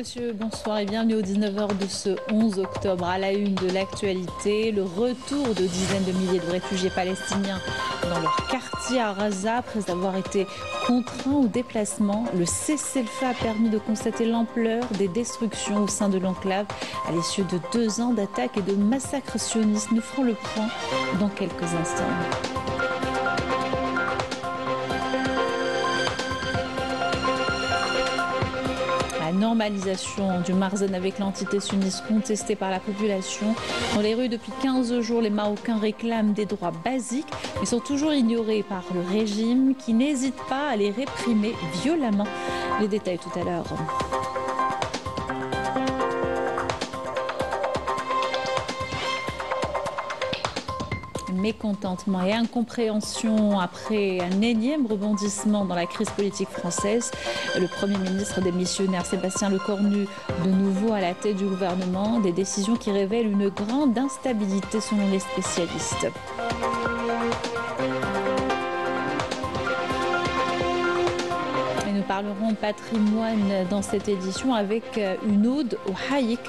messieurs, bonsoir et bienvenue aux 19h de ce 11 octobre. À la une de l'actualité, le retour de dizaines de milliers de réfugiés palestiniens dans leur quartier à Gaza après avoir été contraints au déplacement. Le cessez-le-feu a permis de constater l'ampleur des destructions au sein de l'enclave à l'issue de 2 ans d'attaques et de massacres sionistes. Nous ferons le point dans quelques instants. Normalisation du Marzen avec l'entité sioniste contestée par la population. Dans les rues depuis 15 jours, les Marocains réclament des droits basiques, mais sont toujours ignorés par le régime qui n'hésite pas à les réprimer violemment. Les détails tout à l'heure. Mécontentement et incompréhension après un énième rebondissement dans la crise politique française. Le Premier ministre démissionnaire Sébastien Lecornu, de nouveau à la tête du gouvernement, des décisions qui révèlent une grande instabilité selon les spécialistes. Nous parlerons patrimoine dans cette édition avec une ode au haïk,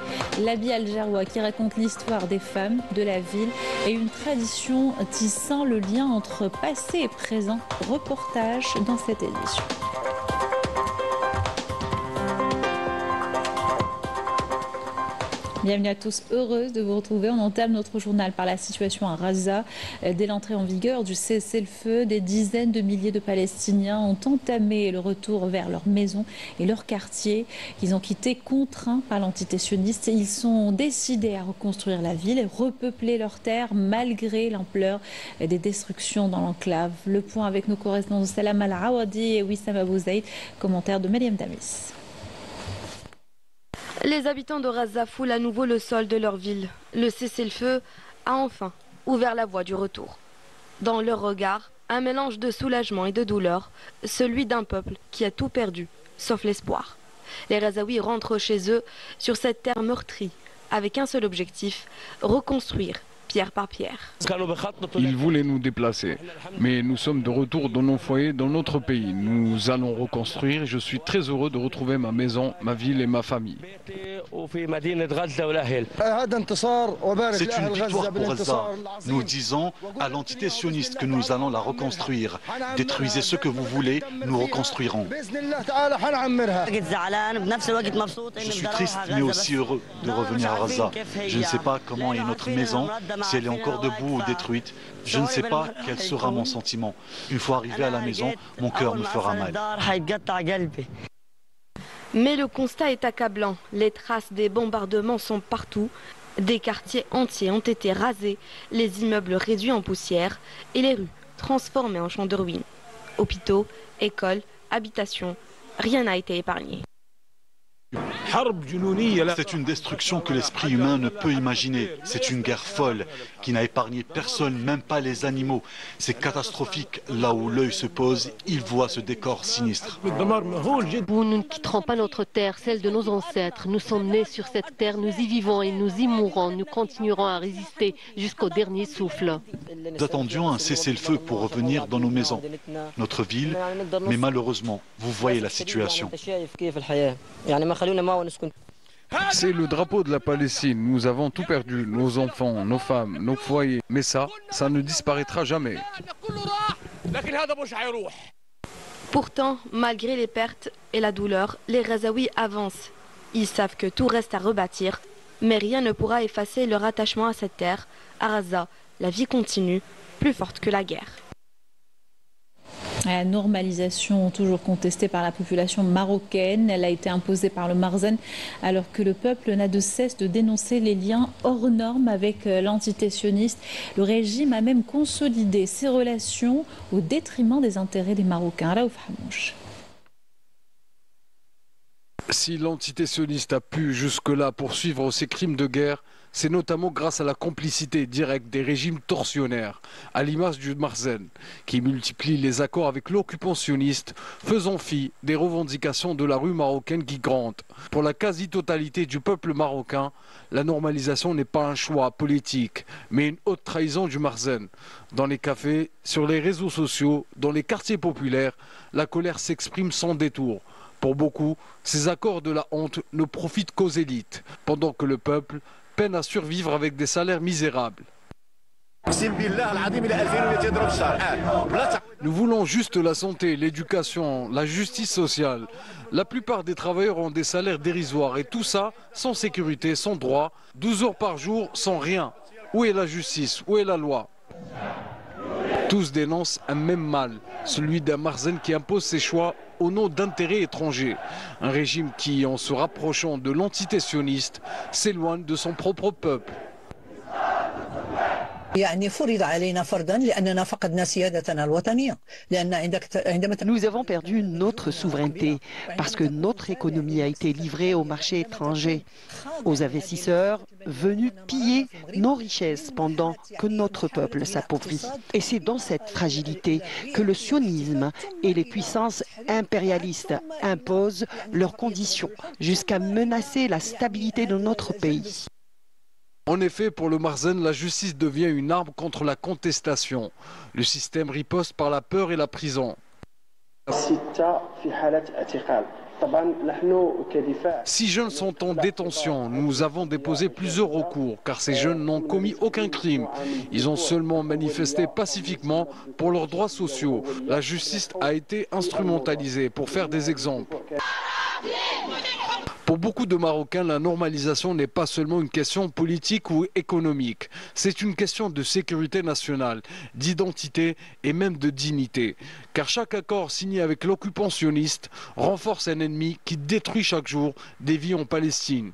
l'habit algérois qui raconte l'histoire des femmes de la ville et une tradition tissant le lien entre passé et présent. Reportage dans cette édition. Bienvenue à tous, heureuse de vous retrouver. On entame notre journal par la situation à Gaza. Dès l'entrée en vigueur du cessez-le-feu, des dizaines de milliers de Palestiniens ont entamé le retour vers leurs maisons et leurs quartiers qu'ils ont quittés contraints par l'entité sioniste. Ils sont décidés à reconstruire la ville et repeupler leurs terres malgré l'ampleur des destructions dans l'enclave. Le point avec nos correspondants Salam Al-Awadi et Wissam Abou Zaïd. Commentaire de Mariam Damis. Les habitants de Gaza foulent à nouveau le sol de leur ville. Le cessez-le-feu a enfin ouvert la voie du retour. Dans leur regard, un mélange de soulagement et de douleur, celui d'un peuple qui a tout perdu, sauf l'espoir. Les Gazaouis rentrent chez eux sur cette terre meurtrie, avec un seul objectif, reconstruire pierre par pierre. Ils voulaient nous déplacer, mais nous sommes de retour dans nos foyers, dans notre pays. Nous allons reconstruire et je suis très heureux de retrouver ma maison, ma ville et ma famille. C'est une victoire pour Gaza. Nous disons à l'entité sioniste que nous allons la reconstruire. Détruisez ce que vous voulez, nous reconstruirons. Je suis triste mais aussi heureux de revenir à Gaza. Je ne sais pas comment est notre maison, si elle est encore debout ou détruite. Je ne sais pas quel sera mon sentiment. Une fois arrivé à la maison, mon cœur me fera mal. Mais le constat est accablant. Les traces des bombardements sont partout. Des quartiers entiers ont été rasés, les immeubles réduits en poussière et les rues transformées en champs de ruines. Hôpitaux, écoles, habitations, rien n'a été épargné. C'est une destruction que l'esprit humain ne peut imaginer. C'est une guerre folle qui n'a épargné personne, même pas les animaux. C'est catastrophique. Là où l'œil se pose, il voit ce décor sinistre. Nous ne quitterons pas notre terre, celle de nos ancêtres. Nous sommes nés sur cette terre, nous y vivons et nous y mourrons. Nous continuerons à résister jusqu'au dernier souffle. Nous attendions un cessez-le-feu pour revenir dans nos maisons, notre ville, mais malheureusement, vous voyez la situation. C'est le drapeau de la Palestine. Nous avons tout perdu, nos enfants, nos femmes, nos foyers. Mais ça ne disparaîtra jamais. Pourtant, malgré les pertes et la douleur, les Gazaouis avancent. Ils savent que tout reste à rebâtir, mais rien ne pourra effacer leur attachement à cette terre. À Gaza, la vie continue, plus forte que la guerre. La normalisation toujours contestée par la population marocaine, elle a été imposée par le Marzen alors que le peuple n'a de cesse de dénoncer les liens hors normes avec l'entité sioniste. Le régime a même consolidé ses relations au détriment des intérêts des Marocains. Raouf Hamouche. Si l'entité sioniste a pu jusque-là poursuivre ses crimes de guerre, c'est notamment grâce à la complicité directe des régimes tortionnaires, à l'image du Marzen, qui multiplie les accords avec l'occupant sioniste, faisant fi des revendications de la rue marocaine qui grande. Pour la quasi-totalité du peuple marocain, la normalisation n'est pas un choix politique, mais une haute trahison du Marzen. Dans les cafés, sur les réseaux sociaux, dans les quartiers populaires, la colère s'exprime sans détour. Pour beaucoup, ces accords de la honte ne profitent qu'aux élites, pendant que le peuple peine à survivre avec des salaires misérables. Nous voulons juste la santé, l'éducation, la justice sociale. La plupart des travailleurs ont des salaires dérisoires et tout ça sans sécurité, sans droit, 12 heures par jour, sans rien. Où est la justice? Où est la loi? Tous dénoncent un même mal, celui d'un Marzane qui impose ses choix au nom d'intérêts étrangers. Un régime qui, en se rapprochant de l'entité sioniste, s'éloigne de son propre peuple. Nous avons perdu notre souveraineté parce que notre économie a été livrée au marché étranger, aux investisseurs venus piller nos richesses pendant que notre peuple s'appauvrit. Et c'est dans cette fragilité que le sionisme et les puissances impérialistes imposent leurs conditions jusqu'à menacer la stabilité de notre pays. En effet, pour le Marzane, la justice devient une arme contre la contestation. Le système riposte par la peur et la prison. 6 jeunes sont en détention. Nous avons déposé plusieurs recours car ces jeunes n'ont commis aucun crime. Ils ont seulement manifesté pacifiquement pour leurs droits sociaux. La justice a été instrumentalisée pour faire des exemples. Pour beaucoup de Marocains, la normalisation n'est pas seulement une question politique ou économique. C'est une question de sécurité nationale, d'identité et même de dignité. Car chaque accord signé avec l'occupant sioniste renforce un ennemi qui détruit chaque jour des vies en Palestine.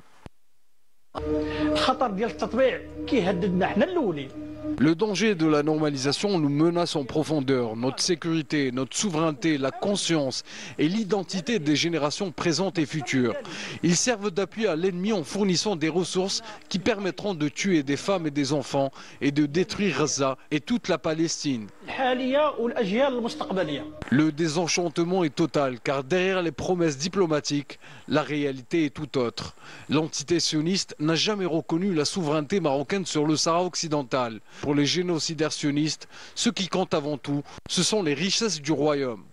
Le danger de la normalisation nous menace en profondeur. Notre sécurité, notre souveraineté, la conscience et l'identité des générations présentes et futures. Ils servent d'appui à l'ennemi en fournissant des ressources qui permettront de tuer des femmes et des enfants et de détruire Gaza et toute la Palestine. Le désenchantement est total car derrière les promesses diplomatiques, la réalité est tout autre. L'entité sioniste n'a jamais reconnu la souveraineté marocaine sur le Sahara occidental. Pour les génocidaires sionistes, ce qui compte avant tout, ce sont les richesses du royaume.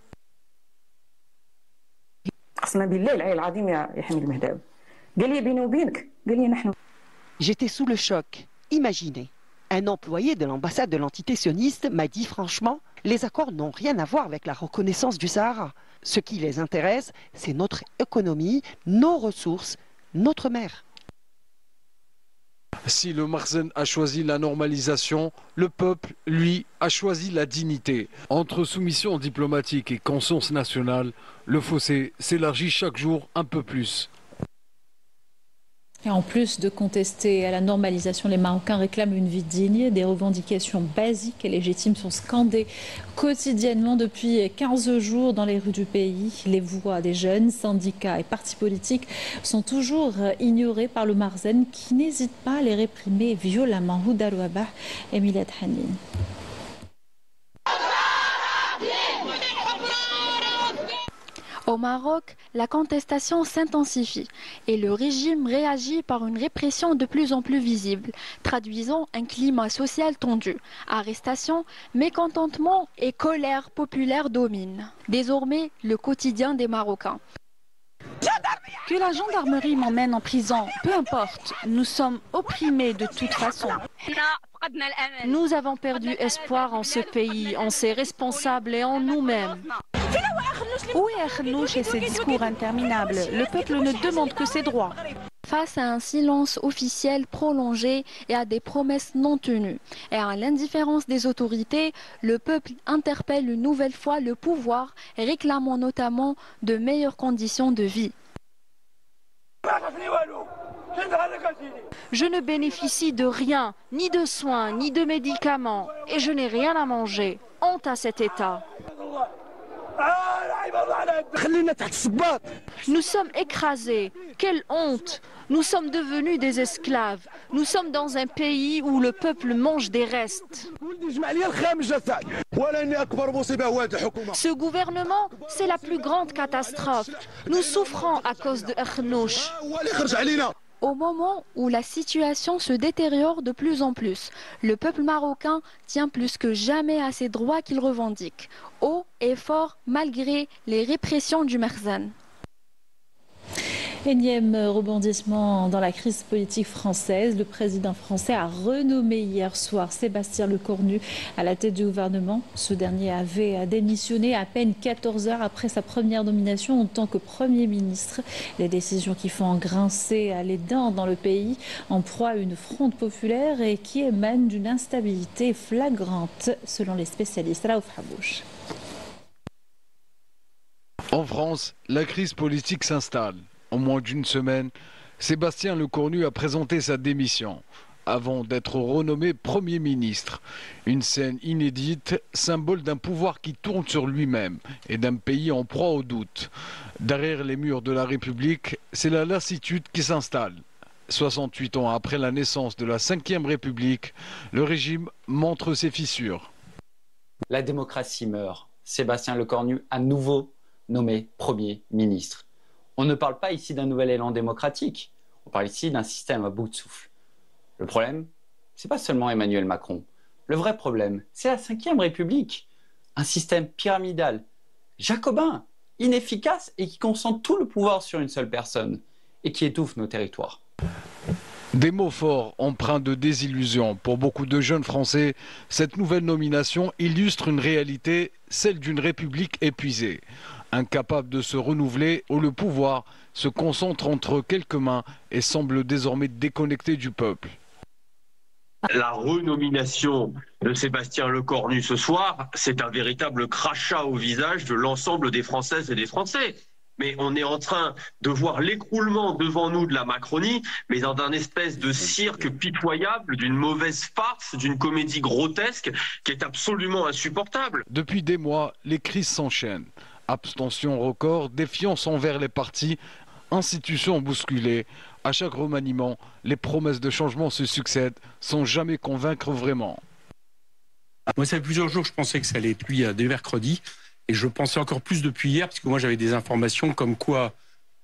J'étais sous le choc. Imaginez, un employé de l'ambassade de l'entité sioniste m'a dit franchement, les accords n'ont rien à voir avec la reconnaissance du Sahara. Ce qui les intéresse, c'est notre économie, nos ressources, notre mer. Si le Marzane a choisi la normalisation, le peuple, lui, a choisi la dignité. Entre soumission diplomatique et conscience nationale, le fossé s'élargit chaque jour un peu plus. Et en plus de contester à la normalisation, les Marocains réclament une vie digne. Des revendications basiques et légitimes sont scandées quotidiennement depuis 15 jours dans les rues du pays. Les voix des jeunes, syndicats et partis politiques sont toujours ignorées par le Marzane qui n'hésite pas à les réprimer violemment. Houda Louabah et Milad Hanin. Au Maroc, la contestation s'intensifie et le régime réagit par une répression de plus en plus visible, traduisant un climat social tendu. Arrestations, mécontentement et colère populaire dominent. Désormais, le quotidien des Marocains. Que la gendarmerie m'emmène en prison, peu importe, nous sommes opprimés de toute façon. Nous avons perdu espoir en ce pays, en ses responsables et en nous-mêmes. Où est Akhnouch et ses discours interminables? Le peuple ne demande que ses droits. Face à un silence officiel prolongé et à des promesses non tenues, et à l'indifférence des autorités, le peuple interpelle une nouvelle fois le pouvoir, réclamant notamment de meilleures conditions de vie. Je ne bénéficie de rien, ni de soins, ni de médicaments, et je n'ai rien à manger. Honte à cet État. Nous sommes écrasés. Quelle honte! Nous sommes devenus des esclaves. Nous sommes dans un pays où le peuple mange des restes. Ce gouvernement, c'est la plus grande catastrophe. Nous souffrons à cause de Akhnouch. Au moment où la situation se détériore de plus en plus, le peuple marocain tient plus que jamais à ses droits qu'il revendique, haut et fort malgré les répressions du Marzane. Énième rebondissement dans la crise politique française. Le président français a renommé hier soir Sébastien Lecornu à la tête du gouvernement. Ce dernier avait démissionné à peine 14 heures après sa première nomination en tant que Premier ministre. Les décisions qui font grincer les dents dans le pays, en proie à une fronde populaire et qui émanent d'une instabilité flagrante, selon les spécialistes. Raouf Habouch. En France, la crise politique s'installe. En moins d'une semaine, Sébastien Lecornu a présenté sa démission avant d'être renommé Premier ministre. Une scène inédite, symbole d'un pouvoir qui tourne sur lui-même et d'un pays en proie au doute. Derrière les murs de la République, c'est la lassitude qui s'installe. 68 ans après la naissance de la Ve République, le régime montre ses fissures. La démocratie meurt. Sébastien Lecornu à nouveau nommé Premier ministre. On ne parle pas ici d'un nouvel élan démocratique, on parle ici d'un système à bout de souffle. Le problème, c'est pas seulement Emmanuel Macron. Le vrai problème, c'est la Ve République. Un système pyramidal, jacobin, inefficace et qui concentre tout le pouvoir sur une seule personne et qui étouffe nos territoires. Des mots forts, empreints de désillusion. Pour beaucoup de jeunes Français, cette nouvelle nomination illustre une réalité, celle d'une République épuisée. Incapable de se renouveler, où le pouvoir se concentre entre quelques mains et semble désormais déconnecté du peuple. La renomination de Sébastien Lecornu ce soir, c'est un véritable crachat au visage de l'ensemble des Françaises et des Français. Mais on est en train de voir l'écroulement devant nous de la Macronie, mais dans un espèce de cirque pitoyable, d'une mauvaise farce, d'une comédie grotesque qui est absolument insupportable. Depuis des mois, les crises s'enchaînent. Abstention record, défiance envers les partis, institutions bousculées. À chaque remaniement, les promesses de changement se succèdent sans jamais convaincre vraiment. Moi, ça fait plusieurs jours que je pensais que ça allait être lui dès mercredi. Et je pensais encore plus depuis hier, parce que moi j'avais des informations comme quoi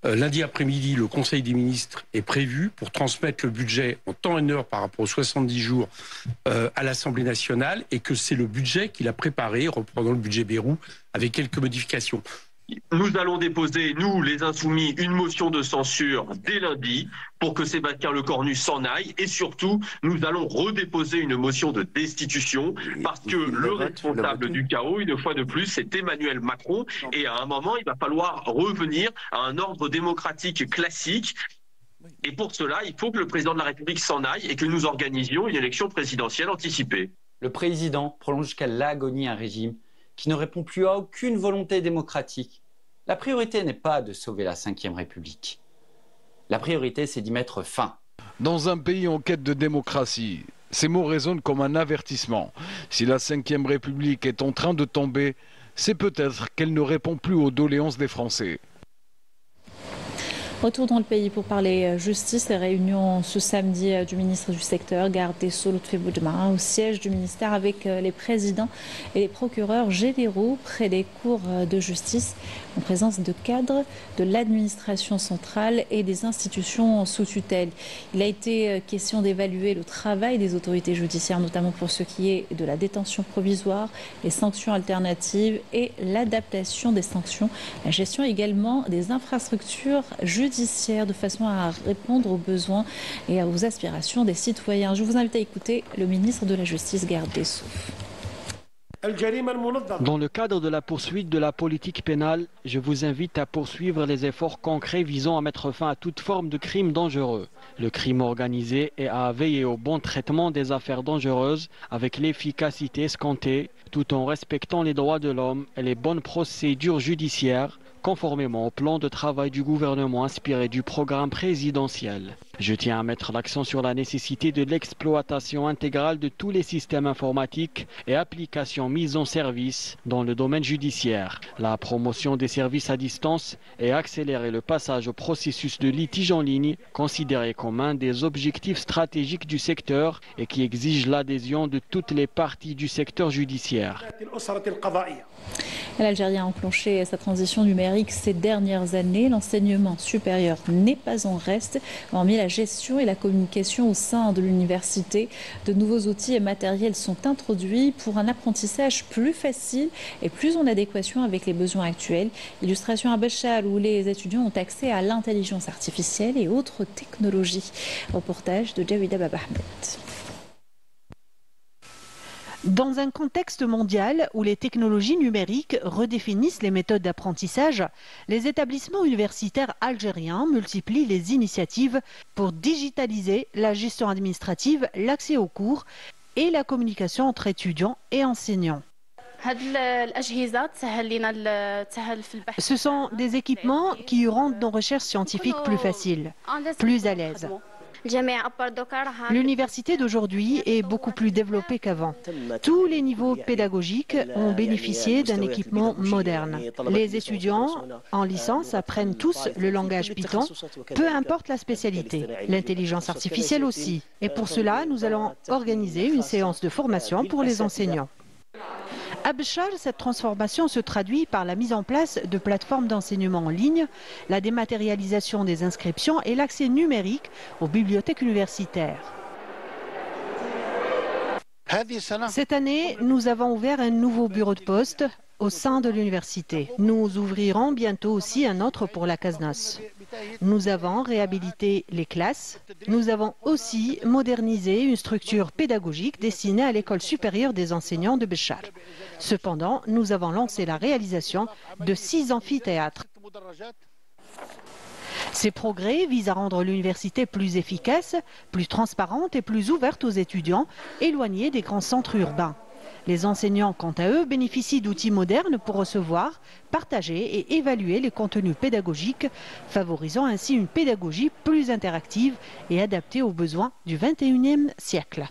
lundi après-midi, le Conseil des ministres est prévu pour transmettre le budget en temps et en heure par rapport aux 70 jours à l'Assemblée nationale, et que c'est le budget qu'il a préparé, reprenant le budget Bayrou, avec quelques modifications. Nous allons déposer, nous les Insoumis, une motion de censure dès lundi pour que Sébastien Lecornu s'en aille, et surtout nous allons redéposer une motion de destitution parce que le responsable du chaos, une fois de plus, c'est Emmanuel Macron, et à un moment il va falloir revenir à un ordre démocratique classique, et pour cela il faut que le président de la République s'en aille et que nous organisions une élection présidentielle anticipée. Le président prolonge jusqu'à l'agonie un régime qui ne répond plus à aucune volonté démocratique. La priorité n'est pas de sauver la Ve République. La priorité, c'est d'y mettre fin. Dans un pays en quête de démocratie, ces mots résonnent comme un avertissement. Si la Ve République est en train de tomber, c'est peut-être qu'elle ne répond plus aux doléances des Français. Retour dans le pays pour parler justice. Les réunions ce samedi du ministre du secteur, garde des Sceaux Lotfi Boudjema, au siège du ministère avec les présidents et les procureurs généraux près des cours de justice, en présence de cadres de l'administration centrale et des institutions sous tutelle. Il a été question d'évaluer le travail des autorités judiciaires, notamment pour ce qui est de la détention provisoire, les sanctions alternatives et l'adaptation des sanctions, la gestion également des infrastructures judiciaire de façon à répondre aux besoins et aux aspirations des citoyens. Je vous invite à écouter le ministre de la Justice, garde des Sceaux. Dans le cadre de la poursuite de la politique pénale, je vous invite à poursuivre les efforts concrets visant à mettre fin à toute forme de crime dangereux, le crime organisé, et à veiller au bon traitement des affaires dangereuses avec l'efficacité escomptée, tout en respectant les droits de l'homme et les bonnes procédures judiciaires, conformément au plan de travail du gouvernement inspiré du programme présidentiel. Je tiens à mettre l'accent sur la nécessité de l'exploitation intégrale de tous les systèmes informatiques et applications mises en service dans le domaine judiciaire, la promotion des services à distance et accélérer le passage au processus de litige en ligne, considéré comme un des objectifs stratégiques du secteur et qui exige l'adhésion de toutes les parties du secteur judiciaire. L'Algérie a enclenché sa transition numérique ces dernières années. L'enseignement supérieur n'est pas en reste, hormis la gestion et la communication au sein de l'université. De nouveaux outils et matériels sont introduits pour un apprentissage plus facile et plus en adéquation avec les besoins actuels. Illustration à Béchar où les étudiants ont accès à l'intelligence artificielle et autres technologies. Reportage de Jawida Baba Ahmed. Dans un contexte mondial où les technologies numériques redéfinissent les méthodes d'apprentissage, les établissements universitaires algériens multiplient les initiatives pour digitaliser la gestion administrative, l'accès aux cours et la communication entre étudiants et enseignants. Ce sont des équipements qui rendent nos recherches scientifiques plus faciles, plus à l'aise. L'université d'aujourd'hui est beaucoup plus développée qu'avant. Tous les niveaux pédagogiques ont bénéficié d'un équipement moderne. Les étudiants en licence apprennent tous le langage Python, peu importe la spécialité. L'intelligence artificielle aussi. Et pour cela, nous allons organiser une séance de formation pour les enseignants. À Béchar, cette transformation se traduit par la mise en place de plateformes d'enseignement en ligne, la dématérialisation des inscriptions et l'accès numérique aux bibliothèques universitaires. Cette année, nous avons ouvert un nouveau bureau de poste au sein de l'université. Nous ouvrirons bientôt aussi un autre pour la Casnos. Nous avons réhabilité les classes. Nous avons aussi modernisé une structure pédagogique destinée à l'école supérieure des enseignants de Béchar. Cependant, nous avons lancé la réalisation de 6 amphithéâtres. Ces progrès visent à rendre l'université plus efficace, plus transparente et plus ouverte aux étudiants, éloignée des grands centres urbains. Les enseignants, quant à eux, bénéficient d'outils modernes pour recevoir, partager et évaluer les contenus pédagogiques, favorisant ainsi une pédagogie plus interactive et adaptée aux besoins du XXIe siècle.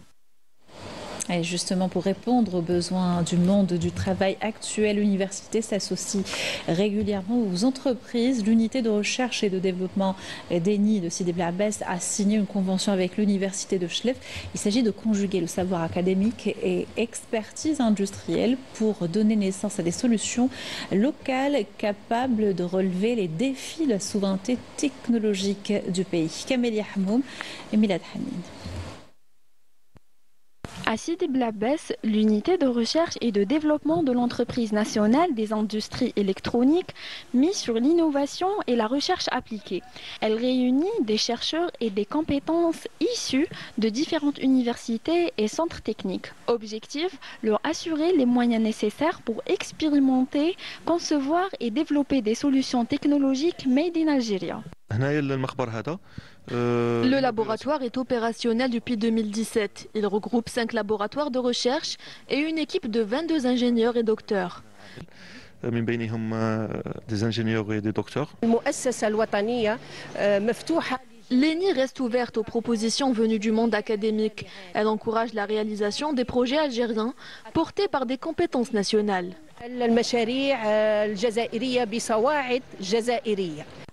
Et justement, pour répondre aux besoins du monde du travail actuel, l'université s'associe régulièrement aux entreprises. L'unité de recherche et de développement d'ENI de Sidi Bel Abbès a signé une convention avec l'université de Chlef. Il s'agit de conjuguer le savoir académique et expertise industrielle pour donner naissance à des solutions locales capables de relever les défis de la souveraineté technologique du pays. Camélia Hamoum et Milad Hamid. À Sidi Bel Abbès, l'unité de recherche et de développement de l'entreprise nationale des industries électroniques mise sur l'innovation et la recherche appliquée. Elle réunit des chercheurs et des compétences issues de différentes universités et centres techniques. Objectif, leur assurer les moyens nécessaires pour expérimenter, concevoir et développer des solutions technologiques made in Algeria. Le laboratoire est opérationnel depuis 2017. Il regroupe 5 laboratoires de recherche et une équipe de 22 ingénieurs et docteurs. des ingénieurs et des docteurs. L'ENI reste ouverte aux propositions venues du monde académique. Elle encourage la réalisation des projets algériens portés par des compétences nationales.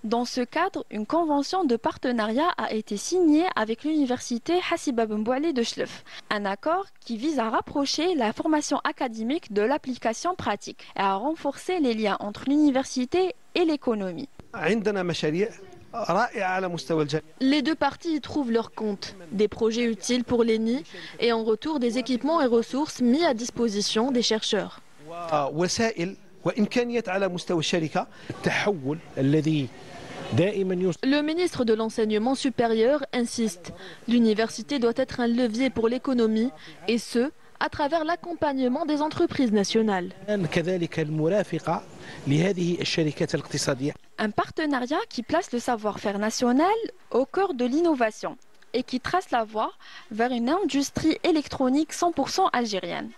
Dans ce cadre, une convention de partenariat a été signée avec l'université Hassiba Ben Bouali de Chlef. Un accord qui vise à rapprocher la formation académique de l'application pratique et à renforcer les liens entre l'université et l'économie. Les deux parties y trouvent leur compte, des projets utiles pour l'ENI et en retour des équipements et ressources mis à disposition des chercheurs. Le ministre de l'Enseignement supérieur insiste. L'université doit être un levier pour l'économie et ce, à travers l'accompagnement des entreprises nationales. Un partenariat qui place le savoir-faire national au cœur de l'innovation et qui trace la voie vers une industrie électronique 100% algérienne.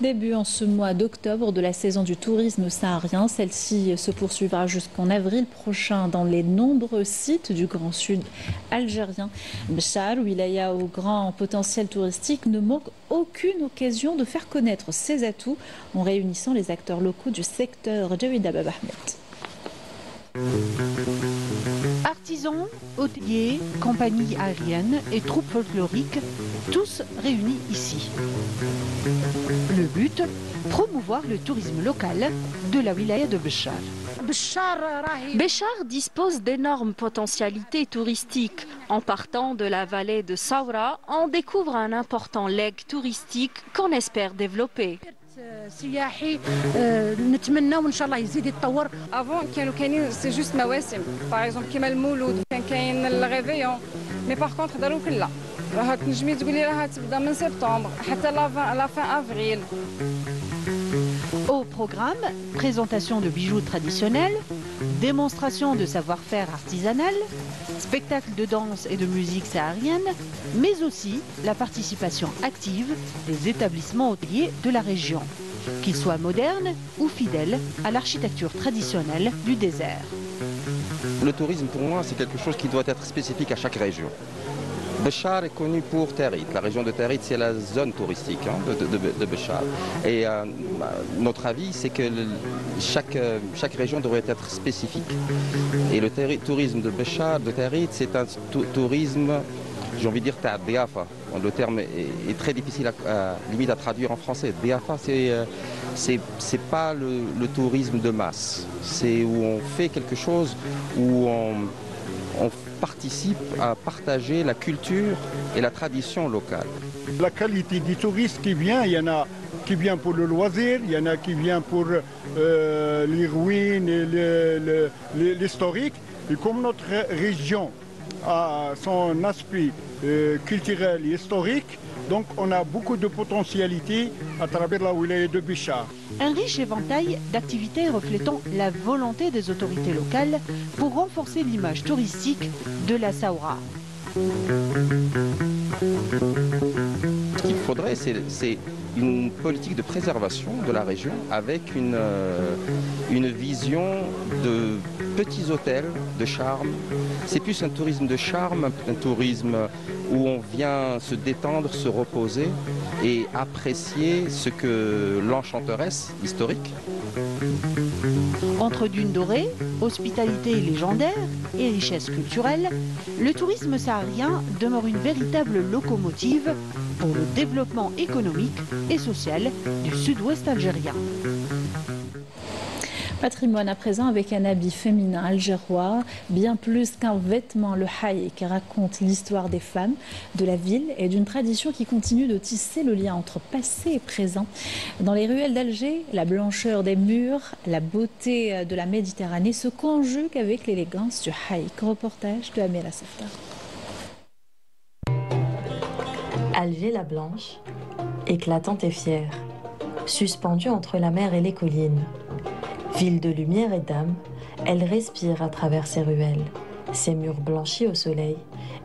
Début en ce mois d'octobre de la saison du tourisme saharien. Celle-ci se poursuivra jusqu'en avril prochain dans les nombreux sites du Grand Sud algérien. Béchar, wilaya au grand potentiel touristique, ne manque aucune occasion de faire connaître ses atouts en réunissant les acteurs locaux du secteur. Jawida Baba Ahmed. Artisans, hôteliers, compagnies aériennes et troupes folkloriques, tous réunis ici. Le but but, promouvoir le tourisme local de la wilaya de Béchar. Béchar dispose d'énormes potentialités touristiques. En partant de la vallée de Saoura, on découvre un important legs touristique qu'on espère développer. Avant c'est juste مواسم par exemple كيما المولود كان كاين الريفيون mais par contre دارو كلا راها تنجمي تقولي راها تبدا من سبتمبر حتى لا fin avril. Au programme, présentation de bijoux traditionnels, démonstration de savoir-faire artisanal, spectacle de danse et de musique saharienne, mais aussi la participation active des établissements hôteliers de la région, qu'ils soient modernes ou fidèles à l'architecture traditionnelle du désert. Le tourisme, pour moi, c'est quelque chose qui doit être spécifique à chaque région. Béchar est connu pour Territ. La région de Territ, c'est la zone touristique de Béchar. Et notre avis, c'est que chaque région devrait être spécifique. Et le tourisme de Béchar, de Territ, c'est un tourisme, j'ai envie de dire, Diafa. Le terme est très difficile limite à traduire en français. Diafa, c'est pas le tourisme de masse. C'est où on fait quelque chose, où on participe à partager la culture et la tradition locale. La qualité des touristes qui vient, il y en a qui viennent pour le loisir, il y en a qui viennent pour les ruines et l'historique. Et comme notre région a son aspect culturel et historique, donc on a beaucoup de potentialités à travers la wilaya de Béchar. Un riche éventail d'activités reflétant la volonté des autorités locales pour renforcer l'image touristique de la Saoura. Ce qu'il faudrait, c'est une politique de préservation de la région avec une vision de petits hôtels de charme. C'est plus un tourisme de charme, un tourisme où on vient se détendre, se reposer et apprécier ce que l'enchanteresse historique. Entre dunes dorées, hospitalité légendaire et richesse culturelle, le tourisme saharien demeure une véritable locomotive pour le développement économique et social du sud-ouest algérien. Patrimoine à présent avec un habit féminin algérois, bien plus qu'un vêtement, le haïk qui raconte l'histoire des femmes de la ville et d'une tradition qui continue de tisser le lien entre passé et présent. Dans les ruelles d'Alger, la blancheur des murs, la beauté de la Méditerranée se conjuguent avec l'élégance du haïk. Reportage de Amela Saftar. Alger la blanche, éclatante et fière, suspendue entre la mer et les collines. Ville de lumière et d'âme, elle respire à travers ses ruelles, ses murs blanchis au soleil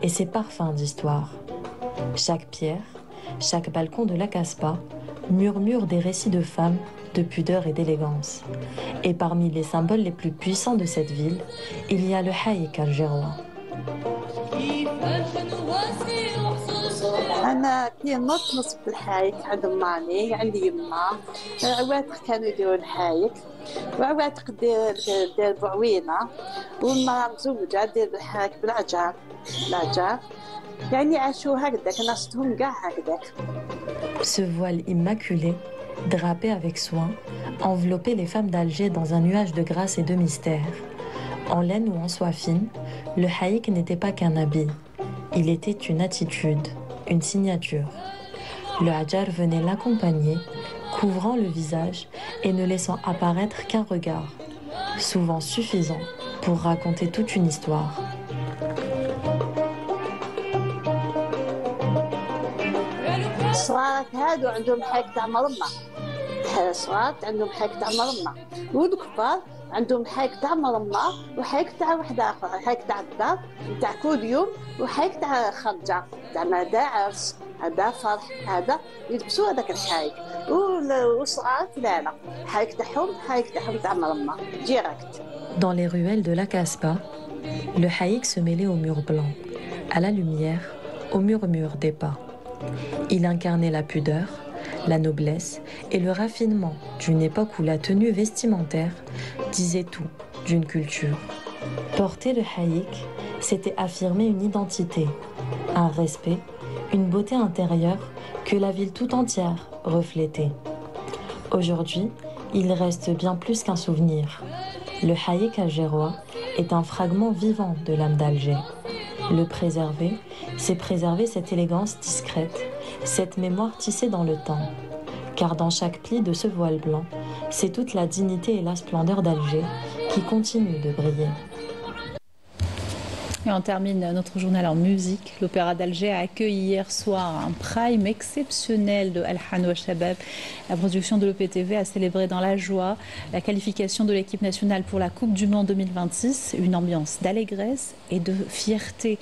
et ses parfums d'histoire. Chaque pierre, chaque balcon de la Casbah murmure des récits de femmes, de pudeur et d'élégance. Et parmi les symboles les plus puissants de cette ville, il y a le haïk algérois. أنا كي نص بالحايك عند مامي عندي يما عواتق كانوا يديروا الحايك وعواتق دير بعوينة والمرأة مزوجة دير بالحايك بالعجار يعني عاشوا هكذاك نصتهم كاع هكذاك. Ce voile immaculé, drapé avec soin, enveloppait les femmes d'Alger dans un nuage de grâce et de mystère. En laine ou en soie fine, le haïk n'était pas qu'un habit, il était une attitude. Une signature. Le hadjar venait l'accompagner, couvrant le visage et ne laissant apparaître qu'un regard, souvent suffisant pour raconter toute une histoire. صغارك هادو عندهم حايك تاع مرمى صغار عندهم حايك تاع مرمى والكبار عندهم حايك تاع مرمى وحايك تاع واحد اخر حايك تاع الدار تاع كل يوم وحايك تاع خرجه زعما هذا عرس هذا فرح هذا يلبسوا هذاك الحايك والصغار لا حايك تاعهم تاع مرمى ديريكت. Dans les ruelles de la Casbah, le haïk se mêlait aux murs blancs, à la lumière, au murmure des pas. Il incarnait la pudeur, la noblesse et le raffinement d'une époque où la tenue vestimentaire disait tout d'une culture. Porter le haïk, c'était affirmer une identité, un respect, une beauté intérieure que la ville tout entière reflétait. Aujourd'hui, il reste bien plus qu'un souvenir. Le haïk algérois est un fragment vivant de l'âme d'Alger. Le préserver, c'est préserver cette élégance discrète, cette mémoire tissée dans le temps. Car dans chaque pli de ce voile blanc, c'est toute la dignité et la splendeur d'Alger qui continuent de briller. Et on termine notre journal en musique. L'Opéra d'Alger a accueilli hier soir un prime exceptionnel de Al-Hanwa Shabab. La production de l'OPTV a célébré dans la joie la qualification de l'équipe nationale pour la Coupe du Monde 2026. Une ambiance d'allégresse et de fierté.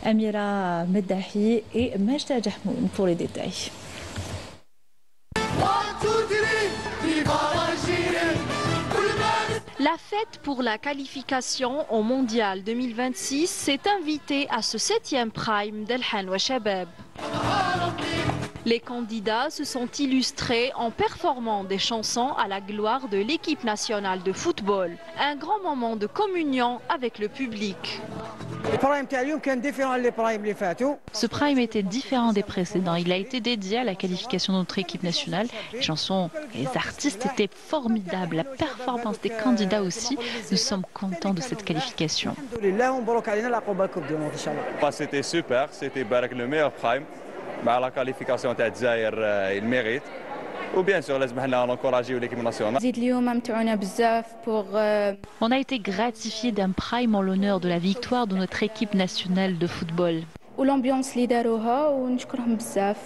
Amira Meddahi et Majda Jahmoun pour les détails. La fête pour la qualification au Mondial 2026 s'est invitée à ce 7e prime d'Al-Hanwa Shabab. Les candidats se sont illustrés en performant des chansons à la gloire de l'équipe nationale de football. Un grand moment de communion avec le public. Ce prime était différent des précédents. Il a été dédié à la qualification de notre équipe nationale. Les chansons et les artistes étaient formidables. La performance des candidats aussi. Nous sommes contents de cette qualification. C'était super, c'était le meilleur prime. La qualification de Dzaïr, il mérite. Ou bien sûr, on a encouragé l'équipe nationale. On a été gratifié d'un prime en l'honneur de la victoire de notre équipe nationale de football. والامبيونس اللي داروها ونشكرهم بزاف.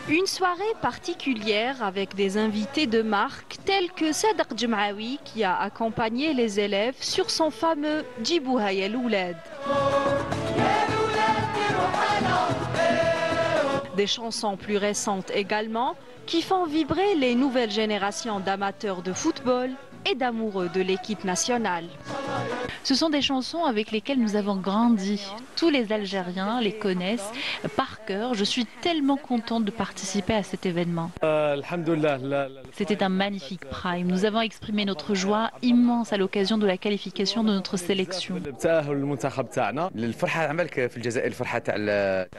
Une soirée particulière avec des invités de marque tels que Sadr Djemraoui qui a accompagné les élèves sur son fameux Djibouha ya Loulad. Des chansons plus récentes également qui font vibrer les nouvelles générations d'amateurs de football et d'amoureux de l'équipe nationale. Ce sont des chansons avec lesquelles nous avons grandi. Tous les Algériens les connaissent par cœur. Je suis tellement contente de participer à cet événement. C'était un magnifique prime. Nous avons exprimé notre joie immense à l'occasion de la qualification de notre sélection.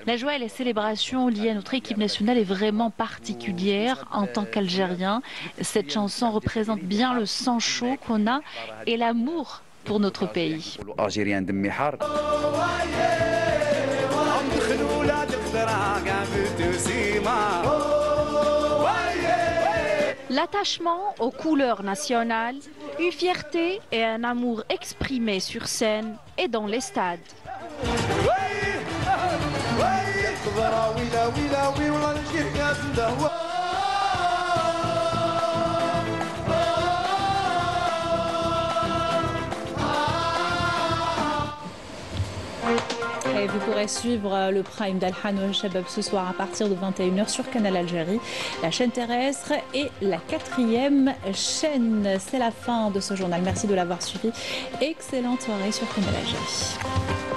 La joie et les célébrations liées à notre équipe nationale est vraiment particulière en tant qu'Algérien. Cette chanson représente bien le sang chaud qu'on a et l'amour pour notre pays. L'attachement aux couleurs nationales, une fierté et un amour exprimés sur scène et dans les stades. Et vous pourrez suivre le prime d'Al-Hanwa Shabab ce soir à partir de 21h sur Canal Algérie, la chaîne terrestre et la 4e chaîne. C'est la fin de ce journal. Merci de l'avoir suivi. Excellente soirée sur Canal Algérie.